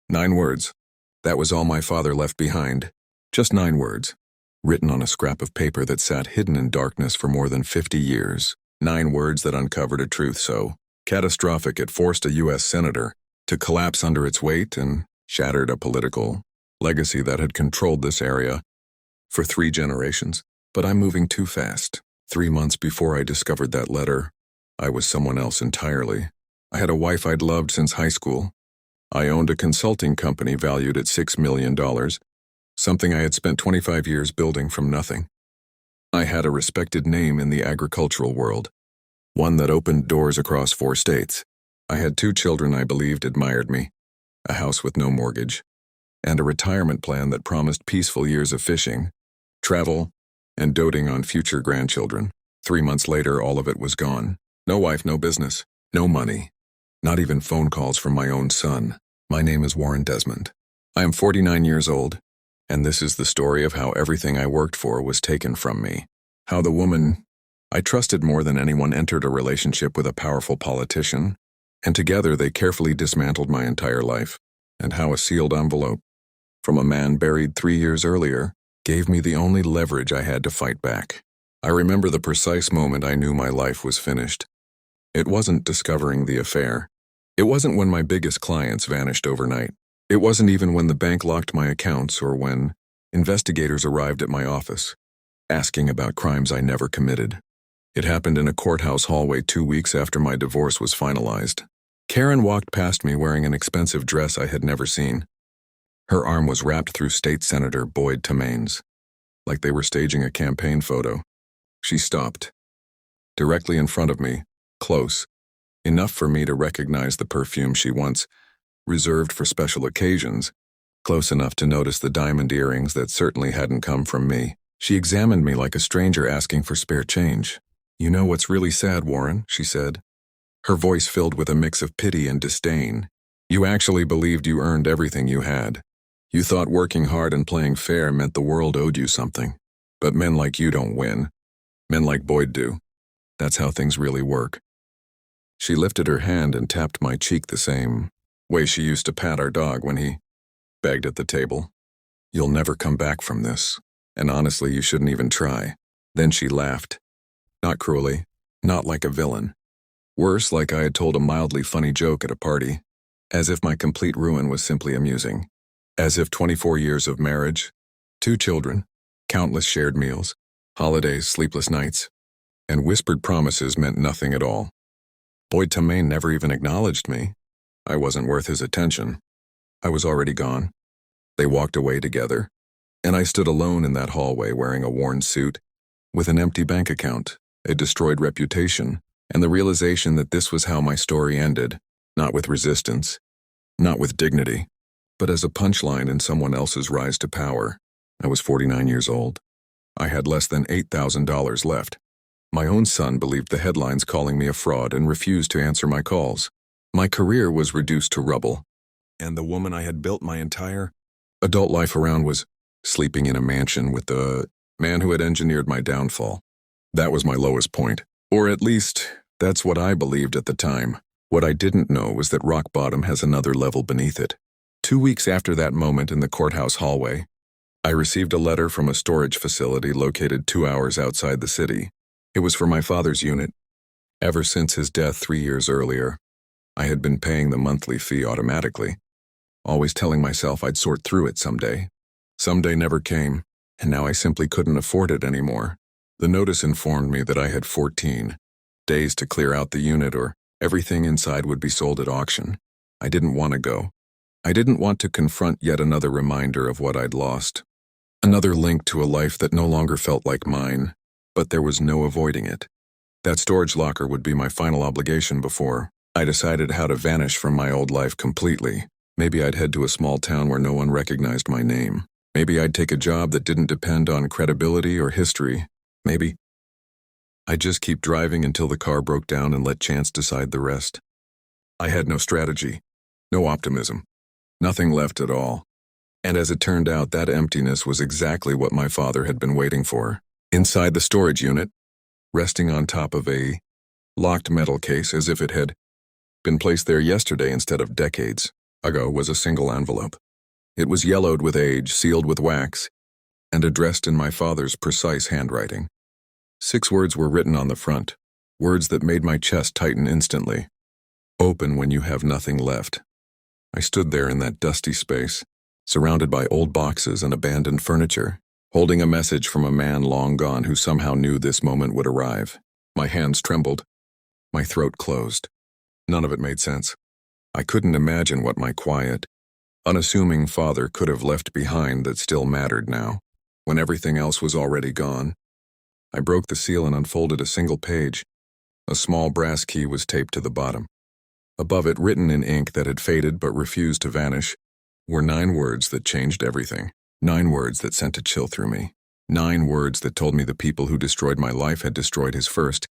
9 words. That was all my father left behind. Just 9 words. Written on a scrap of paper that sat hidden in darkness for more than 50 years. 9 words that uncovered a truth so catastrophic it forced a U.S. senator to collapse under its weight and shattered a political legacy that had controlled this area for 3 generations. But I'm moving too fast. 3 months before I discovered that letter, I was someone else entirely. I had a wife I'd loved since high school. I owned a consulting company valued at $6 million, something I had spent 25 years building from nothing. I had a respected name in the agricultural world, one that opened doors across 4 states. I had 2 children I believed admired me, a house with no mortgage, and a retirement plan that promised peaceful years of fishing, travel, and doting on future grandchildren. 3 months later, all of it was gone. No wife, no business, no money, not even phone calls from my own son. My name is Warren Desmond. I am 49 years old, and this is the story of how everything I worked for was taken from me. How the woman I trusted more than anyone entered a relationship with a powerful politician, and together they carefully dismantled my entire life. And how a sealed envelope from a man buried 3 years earlier gave me the only leverage I had to fight back. I remember the precise moment I knew my life was finished. It wasn't discovering the affair. It wasn't when my biggest clients vanished overnight. It wasn't even when the bank locked my accounts or when investigators arrived at my office, asking about crimes I never committed. It happened in a courthouse hallway 2 weeks after my divorce was finalized. Karen walked past me wearing an expensive dress I had never seen. Her arm was wrapped through State Senator Boyd Tamain's, like they were staging a campaign photo. She stopped, directly in front of me, close, enough for me to recognize the perfume she once reserved for special occasions, close enough to notice the diamond earrings that certainly hadn't come from me. She examined me like a stranger asking for spare change. "You know what's really sad, Warren," she said, her voice filled with a mix of pity and disdain. "You actually believed you earned everything you had. You thought working hard and playing fair meant the world owed you something. But men like you don't win. Men like Boyd do. That's how things really work." She lifted her hand and tapped my cheek the same way she used to pat our dog when he begged at the table. "You'll never come back from this, and honestly, you shouldn't even try." Then she laughed. Not cruelly, not like a villain. Worse, like I had told a mildly funny joke at a party, as if my complete ruin was simply amusing. As if 24 years of marriage, 2 children, countless shared meals, holidays, sleepless nights, and whispered promises meant nothing at all. Boyd Tamain never even acknowledged me. I wasn't worth his attention. I was already gone. They walked away together, and I stood alone in that hallway wearing a worn suit, with an empty bank account, a destroyed reputation, and the realization that this was how my story ended, not with resistance, not with dignity, but as a punchline in someone else's rise to power. I was 49 years old. I had less than $8,000 left. My own son believed the headlines calling me a fraud and refused to answer my calls. My career was reduced to rubble, and the woman I had built my entire adult life around was sleeping in a mansion with the man who had engineered my downfall. That was my lowest point, or at least, that's what I believed at the time. What I didn't know was that rock bottom has another level beneath it. 2 weeks after that moment in the courthouse hallway, I received a letter from a storage facility located 2 hours outside the city. It was for my father's unit. Ever since his death 3 years earlier, I had been paying the monthly fee automatically, always telling myself I'd sort through it someday. Someday never came, and now I simply couldn't afford it anymore. The notice informed me that I had 14 days to clear out the unit or everything inside would be sold at auction. I didn't want to go. I didn't want to confront yet another reminder of what I'd lost. Another link to a life that no longer felt like mine, but there was no avoiding it. That storage locker would be my final obligation before I decided how to vanish from my old life completely. Maybe I'd head to a small town where no one recognized my name. Maybe I'd take a job that didn't depend on credibility or history. Maybe I'd just keep driving until the car broke down and let chance decide the rest. I had no strategy, no optimism, nothing left at all. And as it turned out, that emptiness was exactly what my father had been waiting for. Inside the storage unit, resting on top of a locked metal case as if it had been placed there yesterday instead of decades, ago was a single envelope. It was yellowed with age, sealed with wax, and addressed in my father's precise handwriting. 6 words were written on the front, words that made my chest tighten instantly. Open when you have nothing left. I stood there in that dusty space, surrounded by old boxes and abandoned furniture, holding a message from a man long gone who somehow knew this moment would arrive. My hands trembled. My throat closed. None of it made sense. I couldn't imagine what my quiet, unassuming father could have left behind that still mattered now, when everything else was already gone. I broke the seal and unfolded a single page. A small brass key was taped to the bottom. Above it, written in ink that had faded but refused to vanish, were 9 words that changed everything. 9 words that sent a chill through me. 9 words that told me the people who destroyed my life had destroyed his first.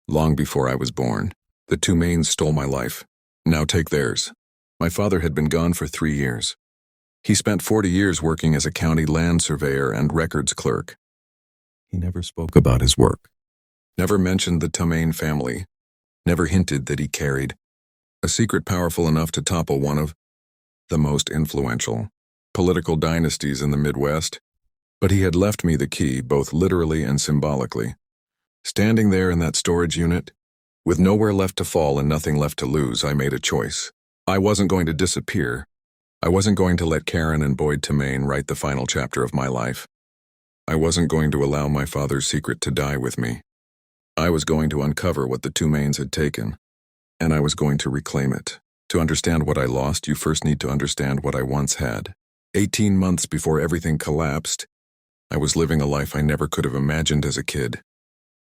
Long before I was born, the 2 Mains stole my life. Now take theirs. My father had been gone for 3 years. He spent 40 years working as a county land surveyor and records clerk. He never spoke about his work, never mentioned the Tumain family, never hinted that he carried a secret powerful enough to topple one of the most influential political dynasties in the Midwest. But he had left me the key, both literally and symbolically. Standing there in that storage unit, with nowhere left to fall and nothing left to lose, I made a choice. I wasn't going to disappear. I wasn't going to let Karen and Boyd Tumain write the final chapter of my life. I wasn't going to allow my father's secret to die with me. I was going to uncover what the 2 Mains had taken, and I was going to reclaim it. To understand what I lost, you first need to understand what I once had. 18 months before everything collapsed, I was living a life I never could have imagined as a kid.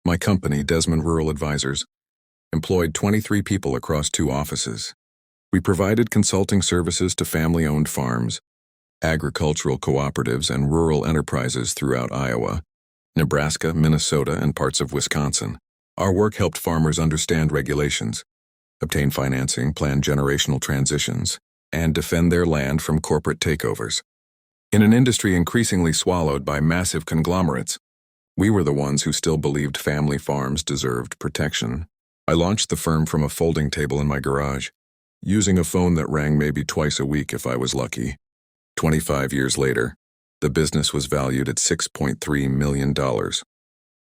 My company, Desmond Rural Advisors, employed 23 people across 2 offices. We provided consulting services to family-owned farms, agricultural cooperatives, and rural enterprises throughout Iowa, Nebraska, Minnesota, and parts of Wisconsin. Our work helped farmers understand regulations, obtain financing, plan generational transitions, and defend their land from corporate takeovers. In an industry increasingly swallowed by massive conglomerates, we were the ones who still believed family farms deserved protection. I launched the firm from a folding table in my garage, using a phone that rang maybe twice a week if I was lucky. 25 years later, the business was valued at $6.3 million.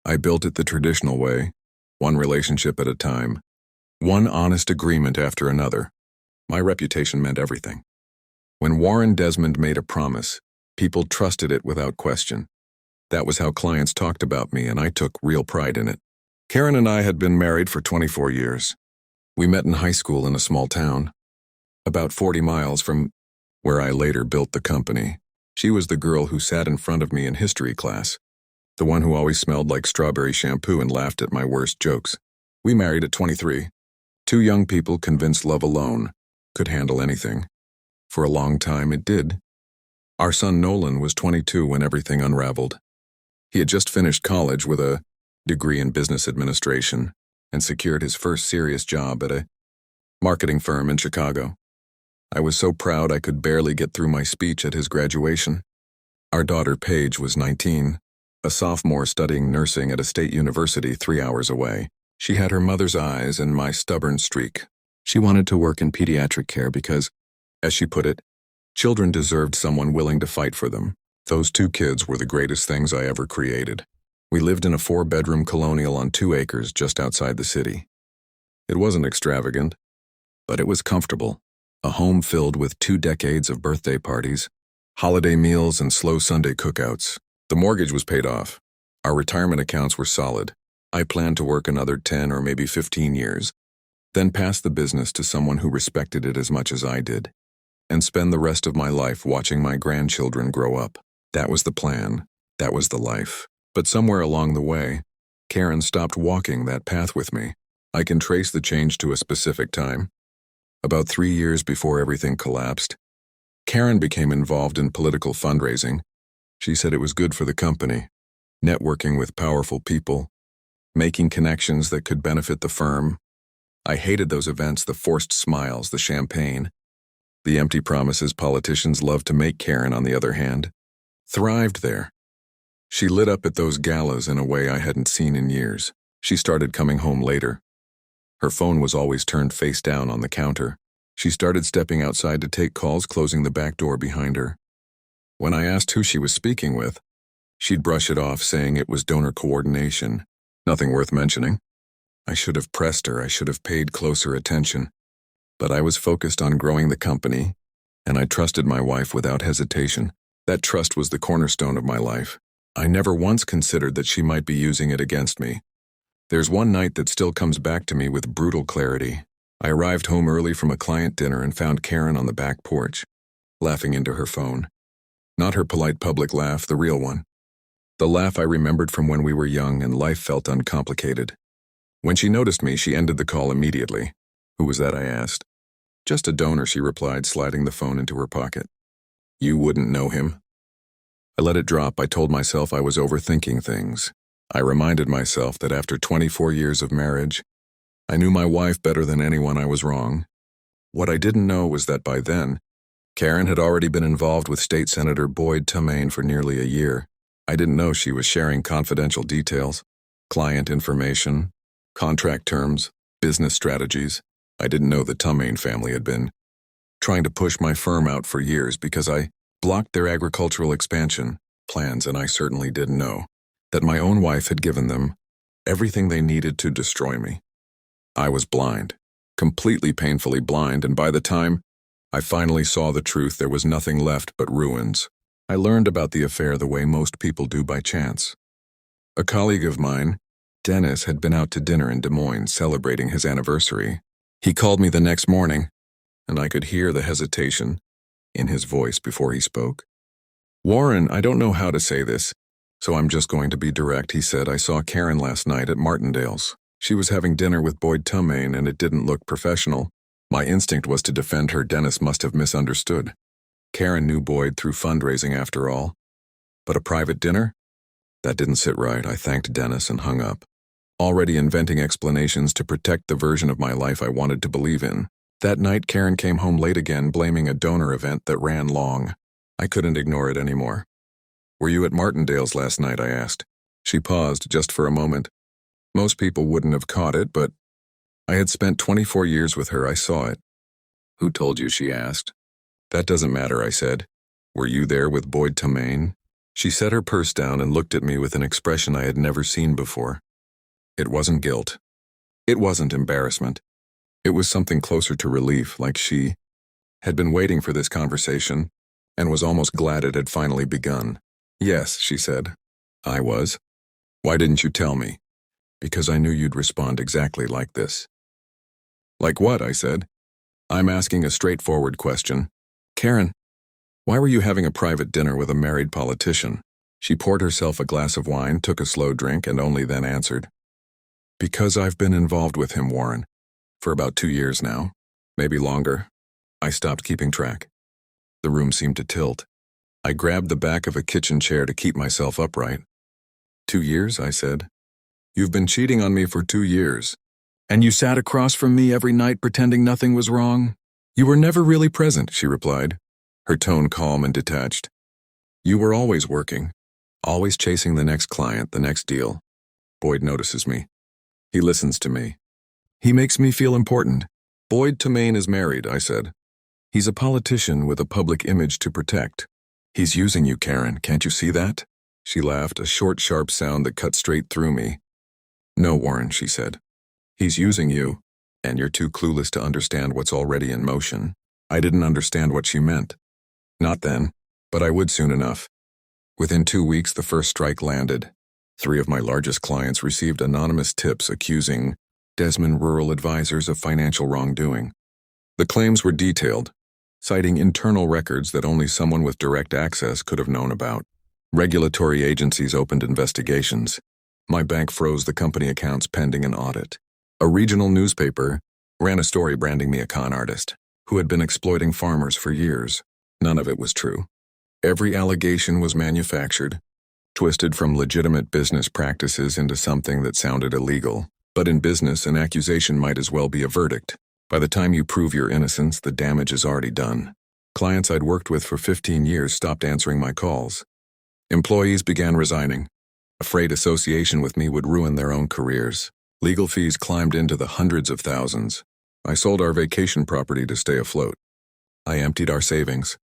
I built it the traditional way, one relationship at a time, one honest agreement after another. My reputation meant everything. When Warren Desmond made a promise, people trusted it without question. That was how clients talked about me, and I took real pride in it. Karen and I had been married for 24 years. We met in high school in a small town, about 40 miles from where I later built the company. She was the girl who sat in front of me in history class, the one who always smelled like strawberry shampoo and laughed at my worst jokes. We married at 23. 2 young people convinced love alone could handle anything. For a long time it did. Our son Nolan was 22 when everything unraveled. He had just finished college with a degree in business administration and secured his first serious job at a marketing firm in Chicago. I was so proud I could barely get through my speech at his graduation. Our daughter Paige was 19, a sophomore studying nursing at a state university 3 hours away. She had her mother's eyes and my stubborn streak. She wanted to work in pediatric care because, as she put it, children deserved someone willing to fight for them. Those 2 kids were the greatest things I ever created. We lived in a 4-bedroom colonial on 2 acres just outside the city. It wasn't extravagant, but it was comfortable. A home filled with 2 decades of birthday parties, holiday meals, and slow Sunday cookouts. The mortgage was paid off. Our retirement accounts were solid. I planned to work another 10 or maybe 15 years, then pass the business to someone who respected it as much as I did, and spend the rest of my life watching my grandchildren grow up. That was the plan. That was the life. But somewhere along the way, Karen stopped walking that path with me. I can trace the change to a specific time. About 3 years before everything collapsed, Karen became involved in political fundraising. She said it was good for the company, networking with powerful people, making connections that could benefit the firm. I hated those events, the forced smiles, the champagne, the empty promises politicians loved to make. Karen, on the other hand, thrived there. She lit up at those galas in a way I hadn't seen in years. She started coming home later. Her phone was always turned face down on the counter. She started stepping outside to take calls, closing the back door behind her. When I asked who she was speaking with, she'd brush it off, saying it was donor coordination. Nothing worth mentioning. I should have pressed her, I should have paid closer attention. But I was focused on growing the company, and I trusted my wife without hesitation. That trust was the cornerstone of my life. I never once considered that she might be using it against me. There's one night that still comes back to me with brutal clarity. I arrived home early from a client dinner and found Karen on the back porch, laughing into her phone. Not her polite public laugh, the real one. The laugh I remembered from when we were young and life felt uncomplicated. When she noticed me, she ended the call immediately. Who was that, I asked. Just a donor, she replied, sliding the phone into her pocket. You wouldn't know him? I let it drop. I told myself I was overthinking things. I reminded myself that after 24 years of marriage, I knew my wife better than anyone. I was wrong. What I didn't know was that by then, Karen had already been involved with State Senator Boyd Tumain for nearly a year. I didn't know she was sharing confidential details, client information, contract terms, business strategies. I didn't know the Tumain family had been trying to push my firm out for years because I blocked their agricultural expansion plans, and I certainly didn't know that my own wife had given them everything they needed to destroy me. I was blind, completely painfully blind, and by the time I finally saw the truth, there was nothing left but ruins. I learned about the affair the way most people do, by chance. A colleague of mine, Dennis, had been out to dinner in Des Moines celebrating his anniversary. He called me the next morning, and I could hear the hesitation in his voice before he spoke. Warren, I don't know how to say this, so I'm just going to be direct, he said. I saw Karen last night at Martindale's. She was having dinner with Boyd Tumain, and it didn't look professional. My instinct was to defend her. Dennis must have misunderstood. Karen knew Boyd through fundraising, after all. But a private dinner? That didn't sit right. I thanked Dennis and hung up, already inventing explanations to protect the version of my life I wanted to believe in. That night, Karen came home late again, blaming a donor event that ran long. I couldn't ignore it anymore. Were you at Martindale's last night? I asked. She paused just for a moment. Most people wouldn't have caught it, but I had spent 24 years with her. I saw it. Who told you? She asked. That doesn't matter, I said. Were you there with Boyd Tumain? She set her purse down and looked at me with an expression I had never seen before. It wasn't guilt. It wasn't embarrassment. It was something closer to relief, like she had been waiting for this conversation and was almost glad it had finally begun. Yes, she said. I was. Why didn't you tell me? Because I knew you'd respond exactly like this. Like what? I said. I'm asking a straightforward question. Karen, why were you having a private dinner with a married politician? She poured herself a glass of wine, took a slow drink, and only then answered. Because I've been involved with him, Warren, for about 2 years now, maybe longer. I stopped keeping track. The room seemed to tilt. I grabbed the back of a kitchen chair to keep myself upright. 2 years, I said. You've been cheating on me for 2 years. And you sat across from me every night pretending nothing was wrong? You were never really present, she replied, her tone calm and detached. You were always working, always chasing the next client, the next deal. Boyd notices me. He listens to me. He makes me feel important. Boyd Tumain is married, I said. He's a politician with a public image to protect. He's using you, Karen. Can't you see that? She laughed, a short, sharp sound that cut straight through me. No, Warren, she said. He's using you, and you're too clueless to understand what's already in motion. I didn't understand what she meant. Not then, but I would soon enough. Within 2 weeks, the first strike landed. 3 of my largest clients received anonymous tips accusing Desmond Rural Advisors of financial wrongdoing. The claims were detailed, citing internal records that only someone with direct access could have known about. Regulatory agencies opened investigations. My bank froze the company accounts pending an audit. A regional newspaper ran a story branding me a con artist who had been exploiting farmers for years. None of it was true. Every allegation was manufactured, twisted from legitimate business practices into something that sounded illegal. But in business, an accusation might as well be a verdict. By the time you prove your innocence, the damage is already done. Clients I'd worked with for 15 years stopped answering my calls. Employees began resigning, afraid association with me would ruin their own careers. Legal fees climbed into the hundreds of thousands. I sold our vacation property to stay afloat. I emptied our savings.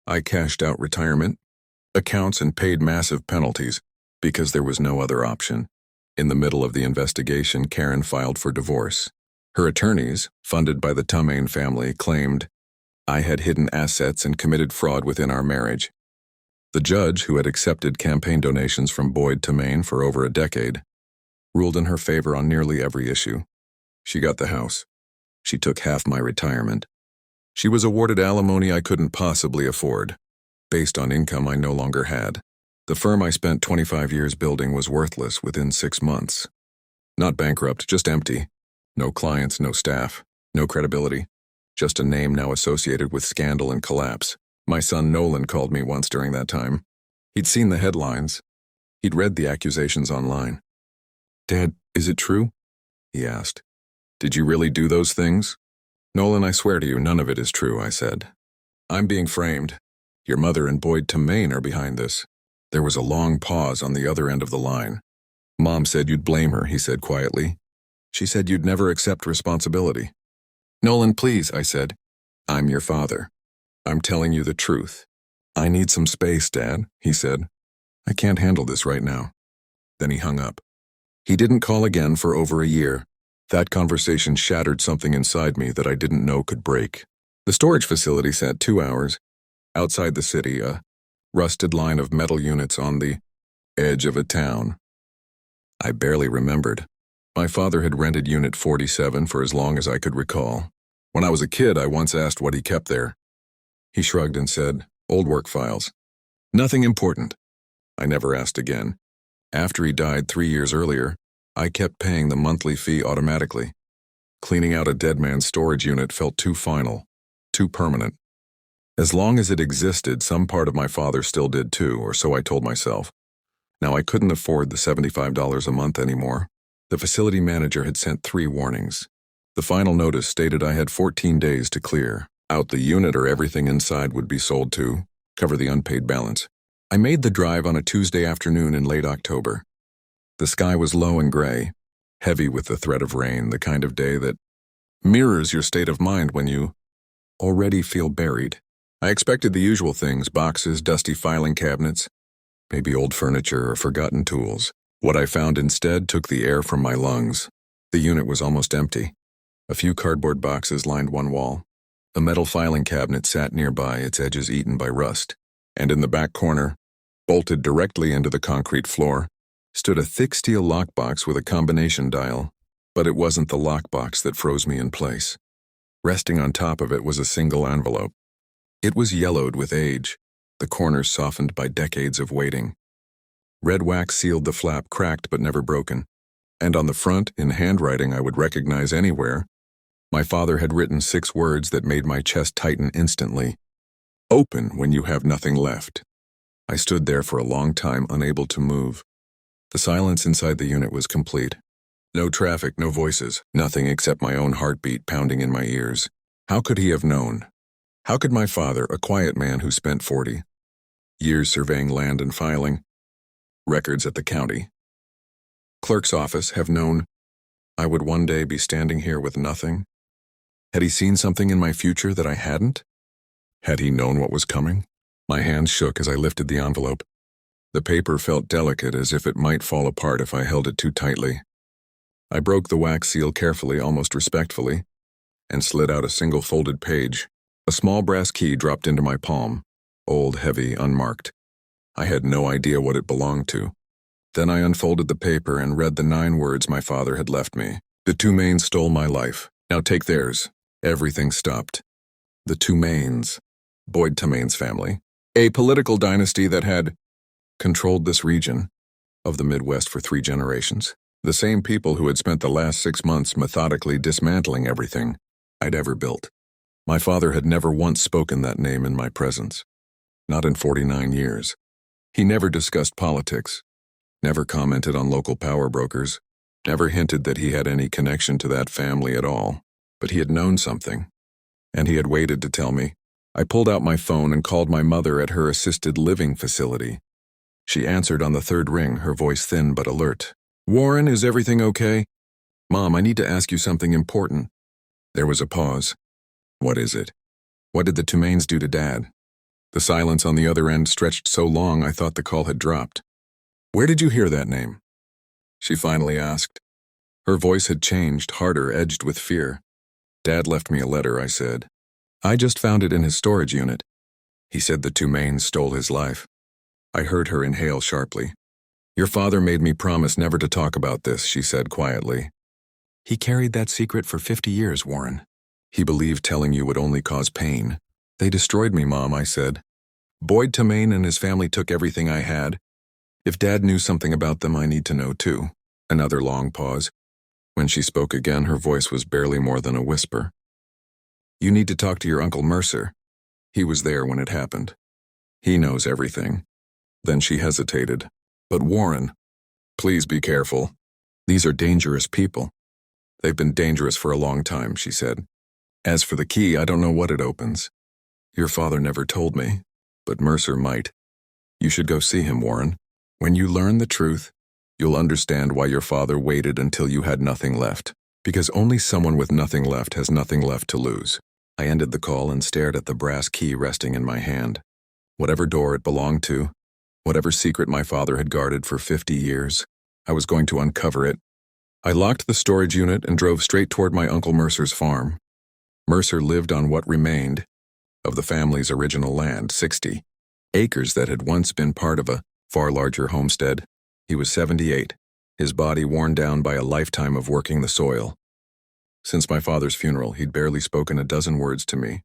I cashed out retirement accounts and paid massive penalties because there was no other option. In the middle of the investigation, Karen filed for divorce. Her attorneys, funded by the Tumain family, claimed I had hidden assets and committed fraud within our marriage. The judge, who had accepted campaign donations from Boyd Tumain for over a decade, ruled in her favor on nearly every issue. She got the house. She took half my retirement. She was awarded alimony I couldn't possibly afford, based on income I no longer had. The firm I spent 25 years building was worthless within 6 months. Not bankrupt, just empty. No clients, no staff, no credibility. Just a name now associated with scandal and collapse. My son Nolan called me once during that time. He'd seen the headlines. He'd read the accusations online. "Dad, is it true?" he asked. "Did you really do those things?" "Nolan, I swear to you, none of it is true," I said. "I'm being framed. Your mother and Boyd Tumain are behind this." There was a long pause on the other end of the line. "Mom said you'd blame her," he said quietly. "She said you'd never accept responsibility." "Nolan, please," I said. "I'm your father. I'm telling you the truth." "I need some space, Dad," he said. "I can't handle this right now." Then he hung up. He didn't call again for over a year. That conversation shattered something inside me that I didn't know could break. The storage facility sat 2 hours outside the city, a rusted line of metal units on the edge of a town. I barely remembered. My father had rented Unit 47 for as long as I could recall. When I was a kid, I once asked what he kept there. He shrugged and said, "Old work files. Nothing important." I never asked again. After he died 3 years earlier, I kept paying the monthly fee automatically. Cleaning out a dead man's storage unit felt too final, too permanent. As long as it existed, some part of my father still did too, or so I told myself. Now I couldn't afford the $75 a month anymore. The facility manager had sent 3 warnings. The final notice stated I had 14 days to clear out the unit or everything inside would be sold to cover the unpaid balance. I made the drive on a Tuesday afternoon in late October. The sky was low and gray, heavy with the threat of rain, the kind of day that mirrors your state of mind when you already feel buried. I expected the usual things: boxes, dusty filing cabinets, maybe old furniture or forgotten tools. What I found instead took the air from my lungs. The unit was almost empty. A few cardboard boxes lined one wall. A metal filing cabinet sat nearby, its edges eaten by rust. And in the back corner, bolted directly into the concrete floor, stood a thick steel lockbox with a combination dial. But it wasn't the lockbox that froze me in place. Resting on top of it was a single envelope. It was yellowed with age, the corners softened by decades of waiting. Red wax sealed the flap, cracked but never broken. And on the front, in handwriting I would recognize anywhere, my father had written 6 words that made my chest tighten instantly. "Open when you have nothing left." I stood there for a long time, unable to move. The silence inside the unit was complete. No traffic, no voices, nothing except my own heartbeat pounding in my ears. How could he have known? How could my father, a quiet man who spent 40 years surveying land and filing records at the county clerk's office, have known I would one day be standing here with nothing? Had he seen something in my future that I hadn't? Had he known what was coming? My hands shook as I lifted the envelope. The paper felt delicate, as if it might fall apart if I held it too tightly. I broke the wax seal carefully, almost respectfully, and slid out a single folded page. A small brass key dropped into my palm, old, heavy, unmarked. I had no idea what it belonged to. Then I unfolded the paper and read the 9 words my father had left me. "The Tumains stole my life. Now take theirs." Everything stopped. The Tumains, Boyd Tumain's family, a political dynasty that had controlled this region of the Midwest for 3 generations. The same people who had spent the last 6 months methodically dismantling everything I'd ever built. My father had never once spoken that name in my presence. Not in 49 years. He never discussed politics, never commented on local power brokers, never hinted that he had any connection to that family at all. But he had known something, and he had waited to tell me. I pulled out my phone and called my mother at her assisted living facility. She answered on the 3rd ring, her voice thin but alert. "Warren, is everything okay?" "Mom, I need to ask you something important." There was a pause. What is it? What did the Tumains do to Dad? The silence on the other end stretched so long I thought the call had dropped. Where did you hear that name? She finally asked. Her voice had changed, harder, edged with fear. Dad left me a letter, I said. I just found it in his storage unit. He said the Tumains stole his life. I heard her inhale sharply. Your father made me promise never to talk about this, she said quietly. He carried that secret for 50 years, Warren. He believed telling you would only cause pain. They destroyed me, Mom, I said. Boyd Tumain and his family took everything I had. If Dad knew something about them, I need to know too. Another long pause. When she spoke again, her voice was barely more than a whisper. You need to talk to your Uncle Mercer. He was there when it happened. He knows everything. Then she hesitated. But Warren, please be careful. These are dangerous people. They've been dangerous for a long time, she said. As for the key, I don't know what it opens. Your father never told me, but Mercer might. You should go see him, Warren. When you learn the truth, you'll understand why your father waited until you had nothing left. Because only someone with nothing left has nothing left to lose. I ended the call and stared at the brass key resting in my hand. Whatever door it belonged to, whatever secret my father had guarded for 50 years, I was going to uncover it. I locked the storage unit and drove straight toward my Uncle Mercer's farm. Mercer lived on what remained of the family's original land, 60 acres that had once been part of a far larger homestead. He was 78, his body worn down by a lifetime of working the soil. Since my father's funeral, he'd barely spoken a dozen words to me.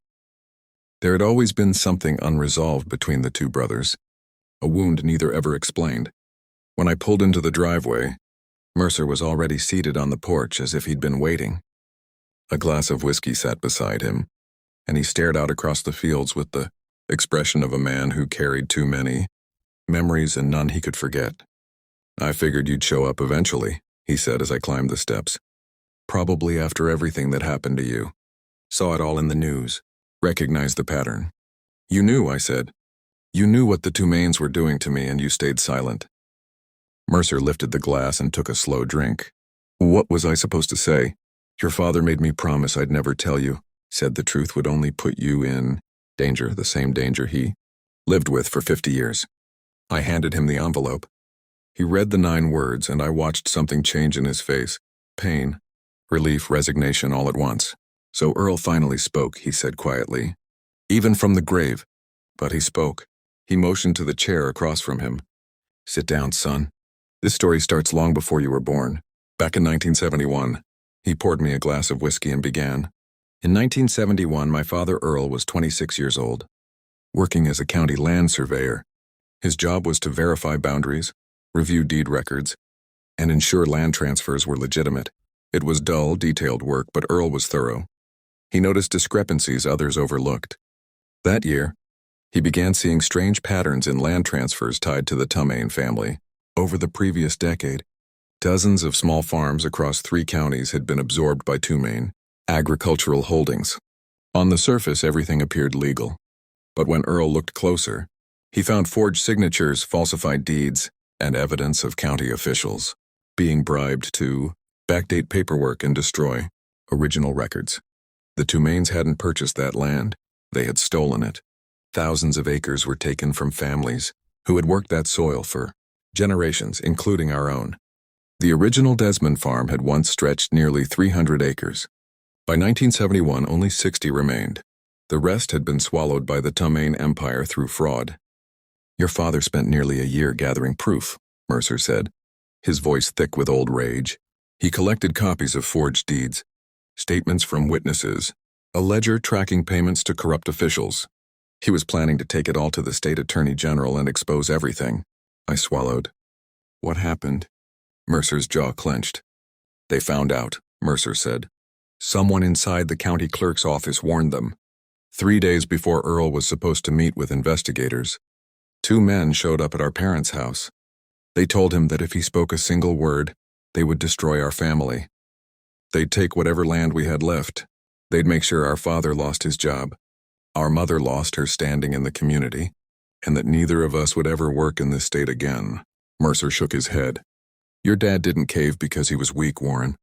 There had always been something unresolved between the two brothers, a wound neither ever explained. When I pulled into the driveway, Mercer was already seated on the porch as if he'd been waiting. A glass of whiskey sat beside him, and he stared out across the fields with the expression of a man who carried too many memories and none he could forget. I figured you'd show up eventually, he said as I climbed the steps. Probably after everything that happened to you. Saw it all in the news. Recognized the pattern. You knew, I said. You knew what the Tumains were doing to me and you stayed silent. Mercer lifted the glass and took a slow drink. What was I supposed to say? Your father made me promise I'd never tell you. Said the truth would only put you in danger, the same danger he lived with for 50 years. I handed him the envelope. He read the 9 words and I watched something change in his face. Pain, relief, resignation all at once. So Earl finally spoke, he said quietly. Even from the grave. But he spoke. He motioned to the chair across from him. Sit down, son. This story starts long before you were born. Back in 1971, he poured me a glass of whiskey and began. In 1971, my father Earl was 26 years old, working as a county land surveyor. His job was to verify boundaries, review deed records, and ensure land transfers were legitimate. It was dull, detailed work, but Earl was thorough. He noticed discrepancies others overlooked. That year, he began seeing strange patterns in land transfers tied to the Tumain family. Over the previous decade, dozens of small farms across 3 counties had been absorbed by Tumain agricultural holdings. On the surface, everything appeared legal. But when Earl looked closer, he found forged signatures, falsified deeds, and evidence of county officials being bribed to backdate paperwork and destroy original records. The Tumains hadn't purchased that land. They had stolen it. Thousands of acres were taken from families who had worked that soil for generations, including our own. The original Desmond farm had once stretched nearly 300 acres. By 1971, only 60 remained. The rest had been swallowed by the Tumain Empire through fraud. Your father spent nearly a year gathering proof, Mercer said, his voice thick with old rage. He collected copies of forged deeds, statements from witnesses, a ledger tracking payments to corrupt officials. He was planning to take it all to the state attorney general and expose everything. I swallowed. What happened? Mercer's jaw clenched. They found out, Mercer said. Someone inside the county clerk's office warned them. 3 days before Earl was supposed to meet with investigators, 2 men showed up at our parents' house. They told him that if he spoke a single word, they would destroy our family. They'd take whatever land we had left. They'd make sure our father lost his job, our mother lost her standing in the community, and that neither of us would ever work in this state again. Mercer shook his head. Your dad didn't cave because he was weak, Warren.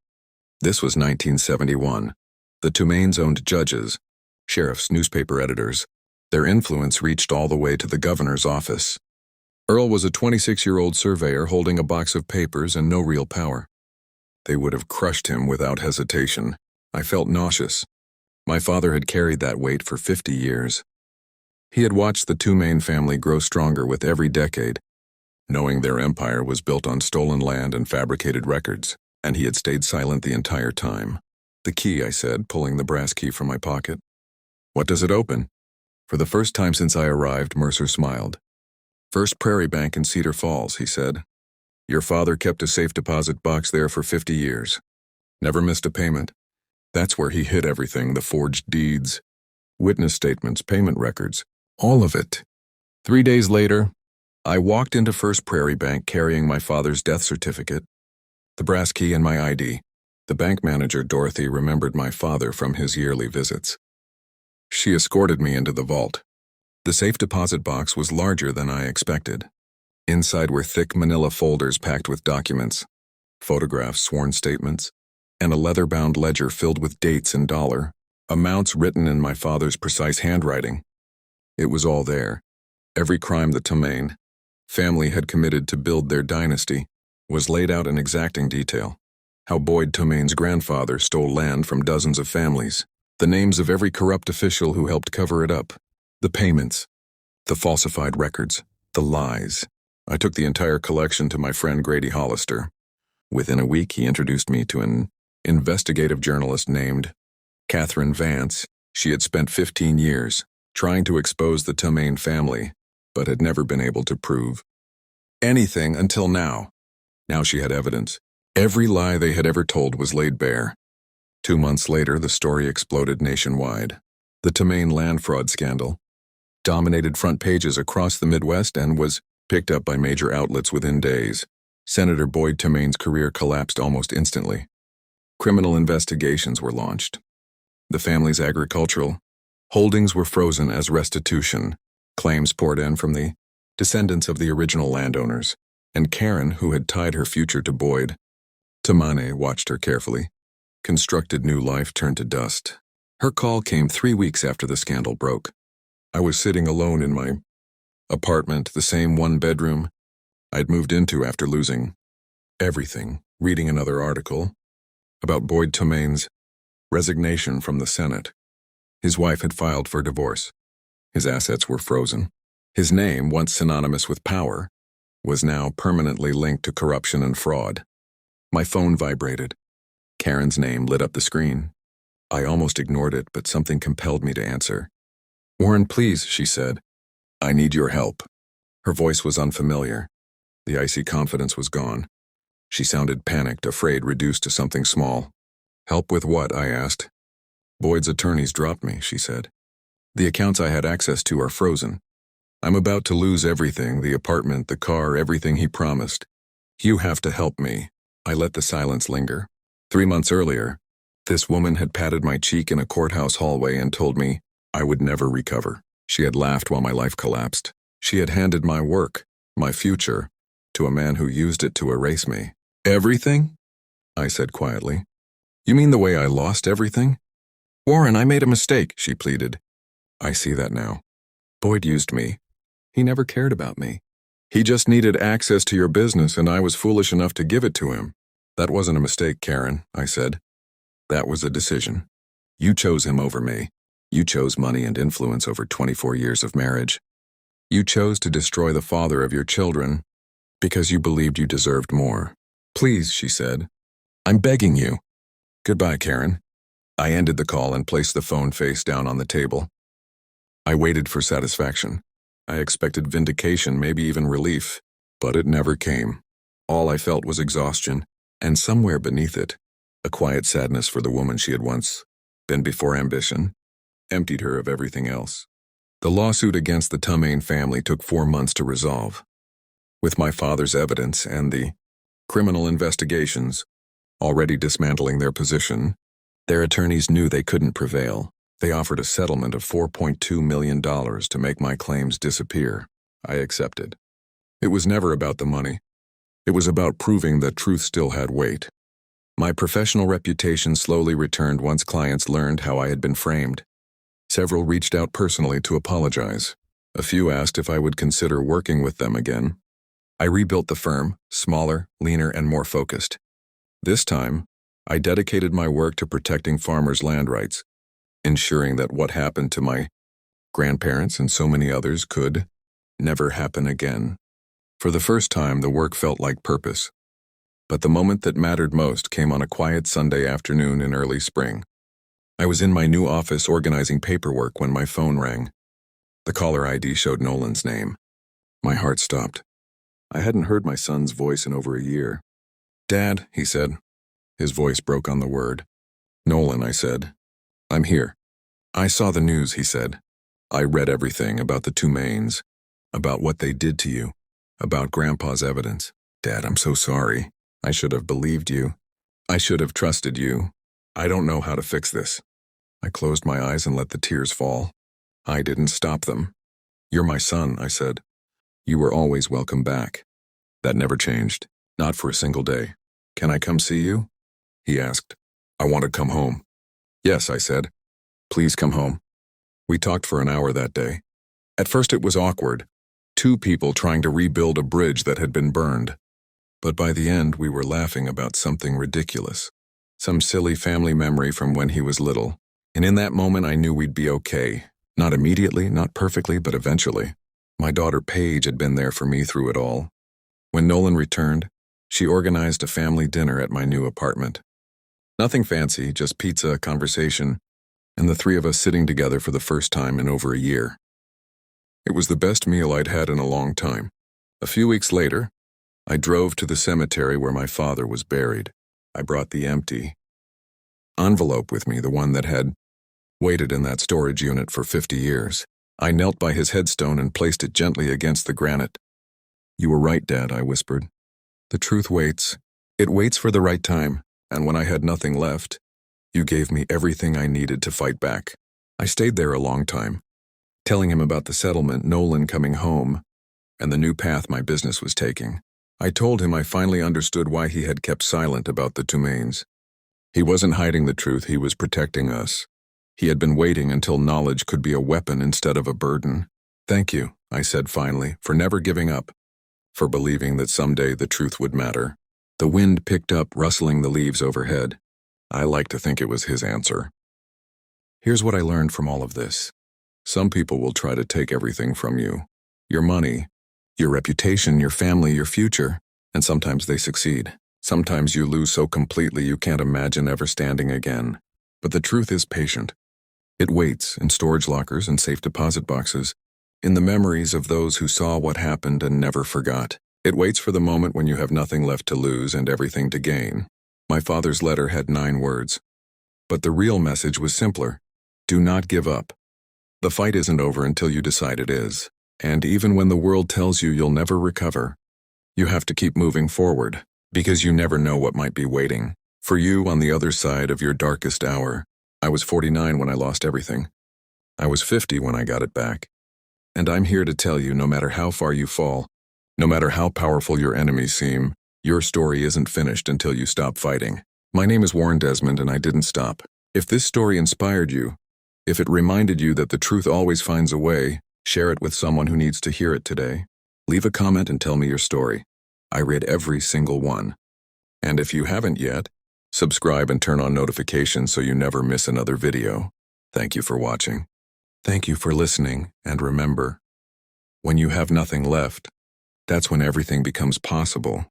This was 1971. The Tumains owned judges, sheriffs, newspaper editors. Their influence reached all the way to the governor's office. Earl was a 26-year-old surveyor holding a box of papers and no real power. They would have crushed him without hesitation. I felt nauseous. My father had carried that weight for 50 years. He had watched the Tumain family grow stronger with every decade, knowing their empire was built on stolen land and fabricated records, and he had stayed silent the entire time. "The key," I said, pulling the brass key from my pocket. "What does it open?" For the first time since I arrived, Mercer smiled. "First Prairie Bank in Cedar Falls," he said. "Your father kept a safe deposit box there for 50 years. Never missed a payment. That's where he hid everything, the forged deeds, witness statements, payment records, all of it." 3 days later, I walked into First Prairie Bank carrying my father's death certificate, the brass key, and my ID. The bank manager, Dorothy, remembered my father from his yearly visits. She escorted me into the vault. The safe deposit box was larger than I expected. Inside were thick manila folders packed with documents, photographs, sworn statements, and a leather-bound ledger filled with dates and dollar amounts written in my father's precise handwriting. It was all there. Every crime the Tumain family had committed to build their dynasty was laid out in exacting detail. How Boyd Tumain's grandfather stole land from dozens of families, the names of every corrupt official who helped cover it up, the payments, the falsified records, the lies. I took the entire collection to my friend Grady Hollister. Within a week, he introduced me to an investigative journalist named Catherine Vance. She had spent 15 years trying to expose the Tumain family, but had never been able to prove anything until now. Now she had evidence. Every lie they had ever told was laid bare. 2 months later, the story exploded nationwide. The Tumain land fraud scandal dominated front pages across the Midwest and was picked up by major outlets within days. Senator Boyd Tumain's career collapsed almost instantly. Criminal investigations were launched. The family's agricultural holdings were frozen as restitution. Claims poured in from the descendants of the original landowners, and Karen, who had tied her future to Boyd Tamane, watched her carefully. Constructed new life turned to dust. Her call came 3 weeks after the scandal broke. I was sitting alone in my apartment, the same one-bedroom I'd moved into after losing everything, reading another article about Boyd Tumain's resignation from the Senate. His wife had filed for divorce. His assets were frozen. His name, once synonymous with power, was now permanently linked to corruption and fraud. My phone vibrated. Karen's name lit up the screen. I almost ignored it, but something compelled me to answer. "Warren, please," she said. "I need your help." Her voice was unfamiliar. The icy confidence was gone. She sounded panicked, afraid, reduced to something small. "Help with what?" I asked. "Boyd's attorneys dropped me," she said. "The accounts I had access to are frozen. I'm about to lose everything, the apartment, the car, everything he promised. You have to help me." I let the silence linger. 3 months earlier, this woman had patted my cheek in a courthouse hallway and told me I would never recover. She had laughed while my life collapsed. She had handed my work, my future, to a man who used it to erase me. "Everything?" I said quietly. "You mean the way I lost everything?" "Warren, I made a mistake," she pleaded. "I see that now. Boyd used me. He never cared about me. He just needed access to your business, and I was foolish enough to give it to him." "That wasn't a mistake, Karen," I said. "That was a decision. You chose him over me. You chose money and influence over 24 years of marriage. You chose to destroy the father of your children because you believed you deserved more." "Please," she said. "I'm begging you." "Goodbye, Karen." I ended the call and placed the phone face down on the table. I waited for satisfaction. I expected vindication, maybe even relief, but it never came. All I felt was exhaustion, and somewhere beneath it, a quiet sadness for the woman she had once been before ambition emptied her of everything else. The lawsuit against the Tumain family took 4 months to resolve. With my father's evidence and the criminal investigations already dismantling their position, their attorneys knew they couldn't prevail. They offered a settlement of $4.2 million to make my claims disappear. I accepted. It was never about the money. It was about proving that truth still had weight. My professional reputation slowly returned once clients learned how I had been framed. Several reached out personally to apologize. A few asked if I would consider working with them again. I rebuilt the firm, smaller, leaner, and more focused. This time, I dedicated my work to protecting farmers' land rights, ensuring that what happened to my grandparents and so many others could never happen again. For the first time, the work felt like purpose. But the moment that mattered most came on a quiet Sunday afternoon in early spring. I was in my new office organizing paperwork when my phone rang. The caller ID showed Nolan's name. My heart stopped. I hadn't heard my son's voice in over a year. "Dad," he said. His voice broke on the word. "Nolan," I said. "I'm here." "I saw the news," he said. "I read everything about the two Maines, about what they did to you, about Grandpa's evidence. Dad, I'm so sorry. I should have believed you. I should have trusted you. I don't know how to fix this." I closed my eyes and let the tears fall. I didn't stop them. "You're my son," I said. "You were always welcome back." That never changed, not for a single day. "Can I come see you?" he asked. "I want to come home." "Yes," I said. "Please come home." We talked for an hour that day. At first it was awkward, two people trying to rebuild a bridge that had been burned. But by the end we were laughing about something ridiculous, some silly family memory from when he was little. And in that moment I knew we'd be okay. Not immediately, not perfectly, but eventually. My daughter Paige had been there for me through it all. When Nolan returned, she organized a family dinner at my new apartment. Nothing fancy, just pizza, conversation, and the three of us sitting together for the first time in over a year. It was the best meal I'd had in a long time. A few weeks later, I drove to the cemetery where my father was buried. I brought the empty envelope with me, the one that had waited in that storage unit for 50 years. I knelt by his headstone and placed it gently against the granite. "You were right, Dad," I whispered. "The truth waits. It waits for the right time, and when I had nothing left, you gave me everything I needed to fight back." I stayed there a long time, telling him about the settlement, Nolan coming home, and the new path my business was taking. I told him I finally understood why he had kept silent about the two Maines. He wasn't hiding the truth, he was protecting us. He had been waiting until knowledge could be a weapon instead of a burden. "Thank you," I said finally, "for never giving up, for believing that someday the truth would matter." The wind picked up, rustling the leaves overhead. I like to think it was his answer. Here's what I learned from all of this. Some people will try to take everything from you. Your money, your reputation, your family, your future, and sometimes they succeed. Sometimes you lose so completely you can't imagine ever standing again. But the truth is patient. It waits in storage lockers and safe deposit boxes, in the memories of those who saw what happened and never forgot. It waits for the moment when you have nothing left to lose and everything to gain. My father's letter had 9 words. But the real message was simpler. Do not give up. The fight isn't over until you decide it is. And even when the world tells you you'll never recover, you have to keep moving forward, because you never know what might be waiting for you on the other side of your darkest hour. I was 49 when I lost everything. I was 50 when I got it back. And I'm here to tell you, no matter how far you fall, no matter how powerful your enemies seem, your story isn't finished until you stop fighting. My name is Warren Desmond, and I didn't stop. If this story inspired you, if it reminded you that the truth always finds a way, share it with someone who needs to hear it today. Leave a comment and tell me your story. I read every single one. And if you haven't yet, subscribe and turn on notifications so you never miss another video. Thank you for watching. Thank you for listening, and remember, when you have nothing left, that's when everything becomes possible.